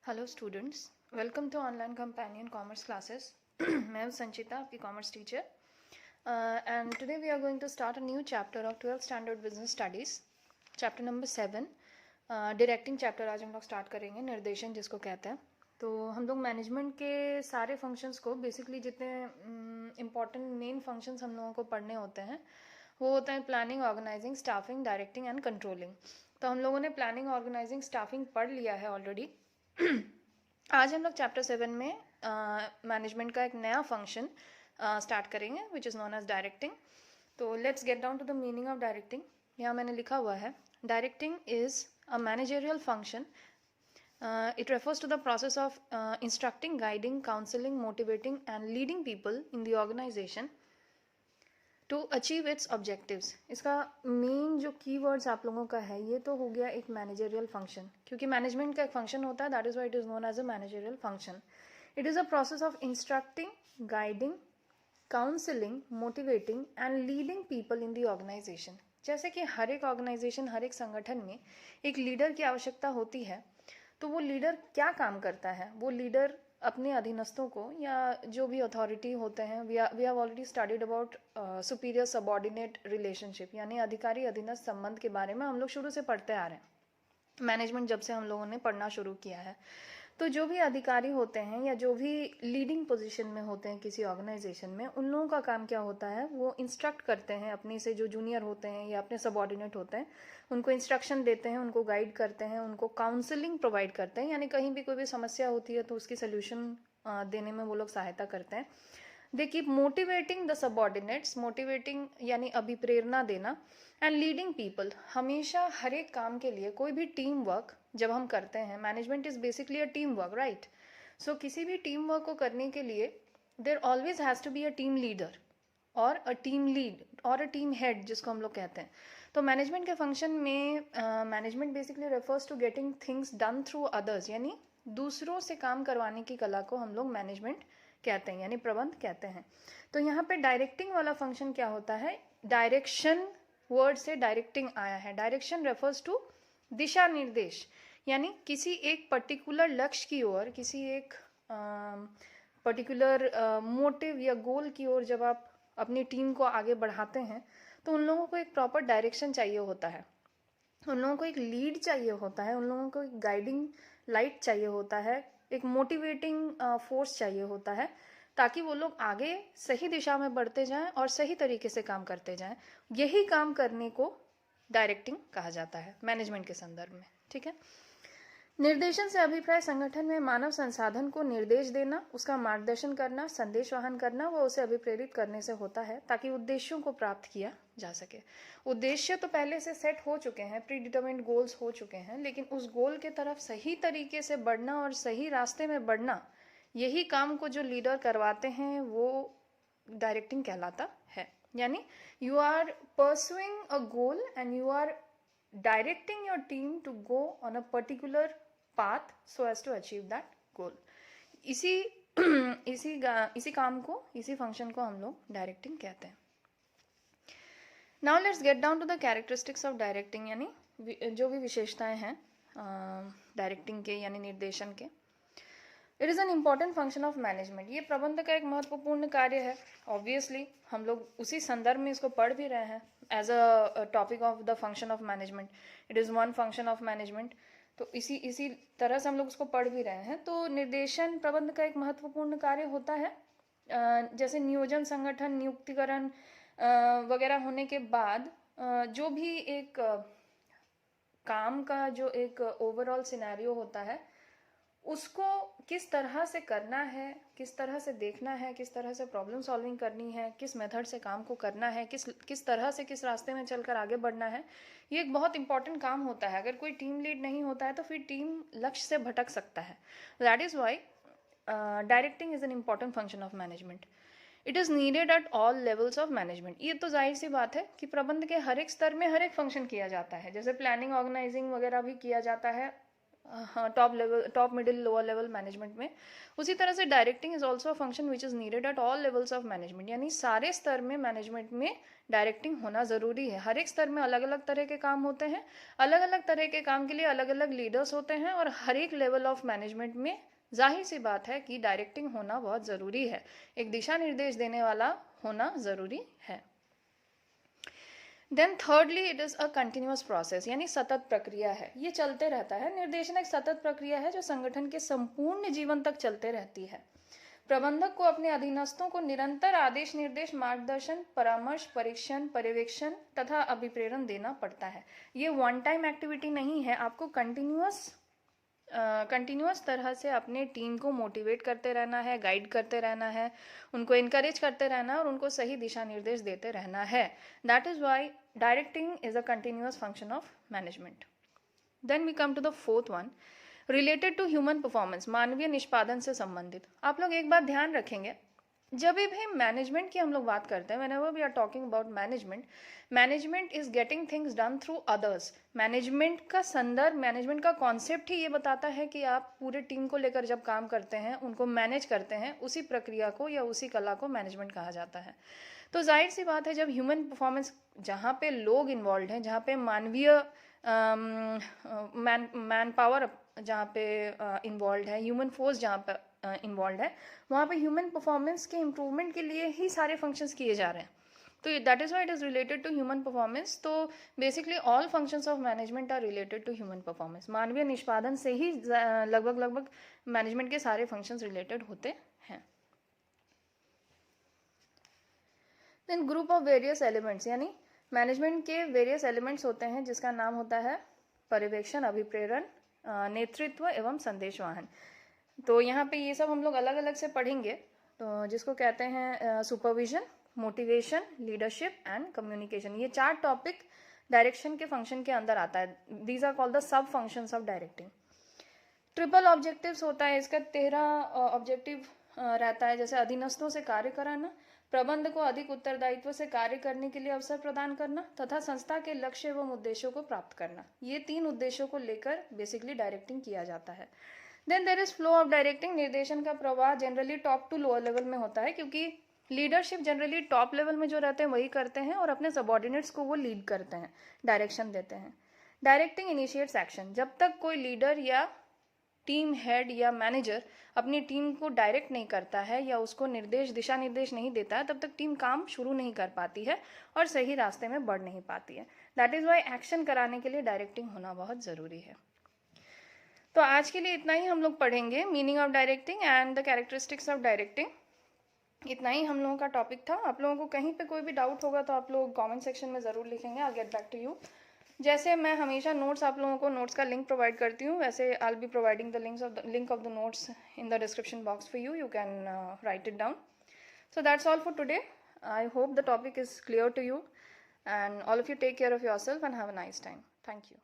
Hello students, welcome to online companion commerce classes. मैं हूं संचिता, आपकी commerce teacher, and today we are going to start a new chapter of 12th standard business studies, chapter number 7। Directing chapter आज हम लोग start करेंगे, निर्देशन जिसको कहते हैं। तो हम लोग मैनेजमेंट के सारे फंक्शंस को, बेसिकली जितने इम्पॉर्टेंट मेन फंक्शंस हम लोगों को पढ़ने होते हैं वो होते हैं planning, organising, staffing, directing and controlling. तो हम लोगों ने प्लानिंग, ऑर्गेनाइजिंग, स्टाफिंग पढ़ लिया है ऑलरेडी। आज हम लोग चैप्टर 7 में मैनेजमेंट का एक नया फंक्शन स्टार्ट करेंगे which is known as directing. तो let's get down to the meaning of directing. यहाँ मैंने लिखा हुआ है, directing is a managerial function. It refers to the process of instructing, guiding, counseling, motivating and leading people in the organization to achieve its objectives. इसका main जो keywords आप लोगों का है ये तो हो गया एक मैनेजरियल फंक्शन, क्योंकि मैनेजमेंट का एक फंक्शन होता है, that is why it is known as a managerial function. It is a process of instructing, guiding, counselling, motivating and leading people in the organisation. जैसे कि हर एक ऑर्गेनाइजेशन, हर एक संगठन में एक लीडर की आवश्यकता होती है. तो वो लीडर क्या काम करता है? वो लीडर अपने अधीनस्थों को या जो भी अथॉरिटी होते हैं, we have already studied about superior subordinate relationship, यानी अधिकारी अधीनस्थ संबंध के बारे में हम लोग शुरू से पढ़ते आ रहे हैं, मैनेजमेंट जब से हम लोगों ने पढ़ना शुरू किया है. तो जो भी अधिकारी होते हैं या जो भी लीडिंग पोजीशन में होते हैं किसी ऑर्गेनाइजेशन में, उन लोगों का काम क्या होता है? वो इंस्ट्रक्ट करते हैं अपने से जो जूनियर होते हैं या अपने सबॉर्डिनेट होते हैं, उनको इंस्ट्रक्शन देते हैं, उनको गाइड करते हैं, उनको काउंसलिंग प्रोवाइड करते हैं, यानी कहीं भी कोई भी समस्या होती है तो उसकी सोल्यूशन देने में वो लोग सहायता करते हैं. They keep motivating the subordinates, motivating यानी अभिप्रेरणा देना, एंड लीडिंग पीपल. हमेशा हर एक काम के लिए कोई भी टीम वर्क जब हम करते हैं, management is basically a team work, right? So किसी भी टीम वर्क को करने के लिए there always has to be a team leader और अ टीम लीड और अ टीम हेड जिसको हम लोग कहते हैं. तो मैनेजमेंट के फंक्शन में management basically refers to getting things done through others, यानी दूसरों से काम करवाने की कला को हम लोग मैनेजमेंट कहते हैं, यानी प्रबंध कहते हैं. तो यहाँ पे डायरेक्टिंग वाला फंक्शन क्या होता है? डायरेक्शन वर्ड से डायरेक्टिंग आया है. डायरेक्शन रेफर्स टू दिशा निर्देश, यानी किसी एक पर्टिकुलर लक्ष्य की ओर, किसी एक पर्टिकुलर मोटिव या गोल की ओर जब आप अपनी टीम को आगे बढ़ाते हैं तो उन लोगों को एक प्रॉपर डायरेक्शन चाहिए होता है, उन लोगों को एक लीड चाहिए होता है, उन लोगों को एक गाइडिंग लाइट चाहिए होता है, एक मोटिवेटिंग फोर्स चाहिए होता है, ताकि वो लोग आगे सही दिशा में बढ़ते जाएं और सही तरीके से काम करते जाएं. यही काम करने को डायरेक्टिंग कहा जाता है मैनेजमेंट के संदर्भ में. ठीक है. निर्देशन से अभिप्राय संगठन में मानव संसाधन को निर्देश देना, उसका मार्गदर्शन करना, संदेश वाहन करना व उसे अभिप्रेरित करने से होता है, ताकि उद्देश्यों को प्राप्त किया जा सके. उद्देश्य तो पहले से सेट हो चुके हैं, प्री डिटरमाइंड गोल्स हो चुके हैं, लेकिन उस गोल के तरफ सही तरीके से बढ़ना और सही रास्ते में बढ़ना, यही काम को जो लीडर करवाते हैं वो डायरेक्टिंग कहलाता है. यानी you are pursuing a goal and you are directing your team to go on a particular path so as to achieve that goal. इसी इसी काम को, इसी फंक्शन को हम लोग डायरेक्टिंग कहते हैं. Now let's get down to the characteristics of directing, यानी जो भी विशेषताएं हैं डायरेक्टिंग के यानी निर्देशन के. It is an important function of management. ये प्रबंध का एक महत्वपूर्ण कार्य है. ऑब्वियसली हम लोग उसी संदर्भ में इसको पढ़ भी रहे हैं as a topic of the function of management. It is one function of management. तो इसी तरह से हम लोग उसको पढ़ भी रहे हैं. तो निर्देशन प्रबंध का एक महत्वपूर्ण कार्य होता है. जैसे नियोजन, संगठन, नियुक्तिकरण वगैरह होने के बाद जो भी एक काम का जो एक ओवरऑल सिनेरियो होता है उसको किस तरह से करना है, किस तरह से देखना है, किस तरह से प्रॉब्लम सॉल्विंग करनी है, किस मेथड से काम को करना है, किस तरह से किस रास्ते में चलकर आगे बढ़ना है, ये एक बहुत इंपॉर्टेंट काम होता है. अगर कोई टीम लीड नहीं होता है तो फिर टीम लक्ष्य से भटक सकता है. That is why directing is an important function of management. It is needed at all levels of management. ये तो जाहिर सी बात है कि प्रबंध के हर एक स्तर में हर एक फंक्शन किया जाता है. जैसे प्लानिंग, ऑर्गेनाइजिंग वगैरह भी किया जाता है top middle lower level management में। उसी तरह से directing is also a function which is needed at all levels of management, यानी सारे स्तर में मैनेजमेंट में डायरेक्टिंग होना ज़रूरी है। हर एक स्तर में अलग अलग तरह के काम होते हैं, अलग अलग तरह के काम के लिए अलग अलग लीडर्स होते हैं, और हर एक लेवल ऑफ मैनेजमेंट में जाहिर सी बात है कि डायरेक्टिंग होना बहुत ज़रूरी है, एक दिशा निर्देश देने वाला होना ज़रूरी है। Then thirdly it is a continuous process, यानी सतत प्रक्रिया है, ये चलते रहता है। निर्देशन एक सतत प्रक्रिया है जो संगठन के संपूर्ण जीवन तक चलते रहती है। प्रबंधक को अपने अधीनस्थों को निरंतर आदेश निर्देश, मार्गदर्शन, परामर्श, परीक्षण, पर्यवेक्षण तथा अभिप्रेरण देना पड़ता है। ये वन टाइम एक्टिविटी नहीं है, आपको कंटिन्यूअस तरह से अपने टीम को मोटिवेट करते रहना है, गाइड करते रहना है, उनको इनकरेज करते रहना है और उनको सही दिशा निर्देश देते रहना है। That is why directing is a continuous function of management. Then we come to the fourth one, related to human performance, मानवीय निष्पादन से संबंधित। आप लोग एक बात ध्यान रखेंगे, जब भी मैनेजमेंट की हम लोग बात करते हैं, whenever we are talking about management, management is getting things done through others. Management का संदर्भ, मैनेजमेंट का कॉन्सेप्ट ही ये बताता है कि आप पूरे टीम को लेकर जब काम करते हैं, उनको मैनेज करते हैं, उसी प्रक्रिया को या उसी कला को मैनेजमेंट कहा जाता है। तो जाहिर सी बात है, जब ह्यूमन परफॉर्मेंस, जहाँ पे लोग इन्वॉल्व हैं, जहाँ पे मानवीय मैन पावर जहाँ पे इन्वॉल्व है, ह्यूमन फोर्स जहाँ पे इन्वॉल्व है, वहाँ पे ह्यूमन परफॉर्मेंस के इम्प्रूवमेंट के लिए ही सारे फंक्शंस किए जा रहे हैं। तो that is why it is related to human performance. तो basically all functions of management are related to human performance. मानवीय निष्पादन से ही लगभग मैनेजमेंट के सारे फंक्शंस रिलेटेड होते हैं। Then group of various elements, यानी मैनेजमेंट के वेरियस एलिमेंट्स होते हैं जिसका नाम होता है पर्यवेक्षण, अभिप्रेरण, नेतृत्व एवं संदेशवाहन। तो यहाँ पे ये सब हम लोग अलग अलग से पढ़ेंगे, तो जिसको कहते हैं supervision, motivation, leadership and communication. ये 4 टॉपिक डायरेक्शन के फंक्शन के अंदर आता है। These are called the sub functions of directing. Triple objectives होता है इसका, 13 ऑब्जेक्टिव रहता है। जैसे अधीनस्थों से कार्य कराना, प्रबंध को अधिक उत्तरदायित्व से कार्य करने के लिए अवसर प्रदान करना तथा संस्था के लक्ष्य एवं उद्देश्यों को प्राप्त करना। ये 3 उद्देश्यों को लेकर बेसिकली डायरेक्टिंग किया जाता है। Then there is flow of directing, निर्देशन का प्रवाह generally top to lower level में होता है, क्योंकि लीडरशिप जनरली टॉप लेवल में जो रहते हैं वही करते हैं और अपने सबॉर्डिनेट्स को वो लीड करते हैं, डायरेक्शन देते हैं। डायरेक्टिंग इनिशिएट्स एक्शन, जब तक कोई लीडर या टीम हेड या मैनेजर अपनी टीम को डायरेक्ट नहीं करता है या उसको दिशा निर्देश नहीं देता है, तब तक टीम काम शुरू नहीं कर पाती है और सही रास्ते में बढ़ नहीं पाती है। दैट इज़ वाई एक्शन कराने के लिए डायरेक्टिंग होना बहुत ज़रूरी है। तो आज के लिए इतना ही हम लोग पढ़ेंगे, meaning of directing and the characteristics of directing. इतना ही हम लोगों का टॉपिक था। आप लोगों को कहीं पे कोई भी डाउट होगा तो आप लोग कमेंट सेक्शन में ज़रूर लिखेंगे, I get back to you. जैसे मैं हमेशा नोट्स आप लोगों को नोट्स का लिंक प्रोवाइड करती हूँ, वैसे I will be providing the link of the notes in the description box for you, you can write it down. So that's all for today. I hope the topic is clear to you, and all of you take care of yourself and have a nice time. Thank you.